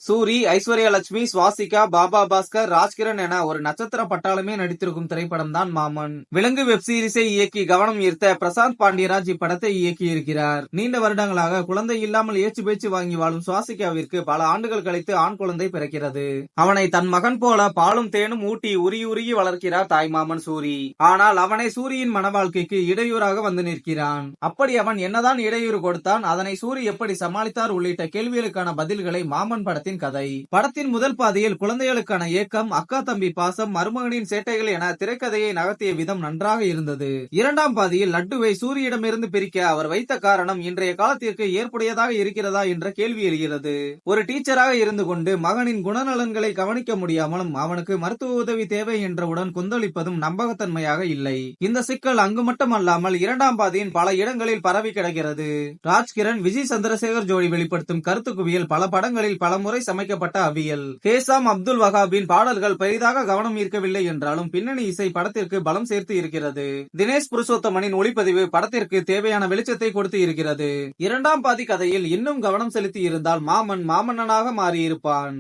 சூரி, ஐஸ்வர்யா லட்சுமி, சுவாசிகா, பாபா பாஸ்கர், ராஜ்கிரண் என ஒரு நட்சத்திர பட்டாளமே நடித்திருக்கும் திரைப்படம் தான் மாமன். விலங்கு வெப் சீரிஸை இயக்கி கவனம் ஈர்த்த பிரசாந்த் பாண்டியராஜ் இப்படத்தை இயக்கியிருக்கிறார். நீண்ட வருடங்களாக குழந்தை இல்லாமல் ஏச்சு பேச்சு வாங்கி வாழும் சுவாசிகாவிற்கு பல ஆண்டுகள் கழித்து ஆண் குழந்தை பிறக்கிறது. அவனை தன் மகன் போல பாலும் தேனும் ஊட்டி உருகி உருகி வளர்க்கிறார் தாய்மாமன் சூரி. ஆனால் அவனை சூரியின் மன வாழ்க்கைக்கு இடையூறாக வந்து நிற்கிறான். அப்படி அவன் என்னதான் இடையூறு கொடுத்தான், அதனை சூரி எப்படி சமாளித்தார் உள்ளிட்ட கேள்விகளுக்கான பதில்களை மாமன் படத்தில் கதை. படத்தின் முதல் பாதியில் குழந்தைகளுக்கான ஏக்கம், அக்கா தம்பி பாசம், மருமகனின் சேட்டைகள் என திரைக்கதையை நகர்த்திய விதம் நன்றாக இருந்தது. இரண்டாம் பாதியில் லட்டுவை சூரியிடமிருந்து பிரிக்க அவர் வைத்த காரணம் இன்றைய காலத்திற்கு ஏற்புடையதாக இருக்கிறதா என்ற கேள்வி எழுகிறது. ஒரு டீச்சராக இருந்து கொண்டு மகனின் குணநலன்களை கவனிக்க முடியாமலும் அவனுக்கு மருத்துவ உதவி தேவை என்றவுடன் கொந்தளிப்பதும் நம்பகத்தன்மையாக இல்லை. இந்த சிக்கல் அங்கு மட்டுமல்லாமல் இரண்டாம் பாதியின் பல இடங்களில் பரவி கிடக்கிறது. ராஜ்கிரண், விஜய் சந்திரசேகர் ஜோடி வெளிப்படுத்தும் கருத்து குவியல் பல படங்களில் பலமுறை சமைக்கப்பட்ட அவியல். ஹேசாம் அப்துல் வஹாபின் பாடல்கள் பெரிதாக கவனம் ஈர்க்கவில்லை என்றாலும் பின்னணி இசை படத்திற்கு பலம் சேர்த்து இருக்கிறது. தினேஷ் புருஷோத்தமனின் ஒளிப்பதிவு படத்திற்கு தேவையான வெளிச்சத்தை கொடுத்து இருக்கிறது. இரண்டாம் பாதி கதையில் இன்னும் கவனம் செலுத்தி இருந்தால் மாமன் மாமன்னனாக மாறியிருப்பான்.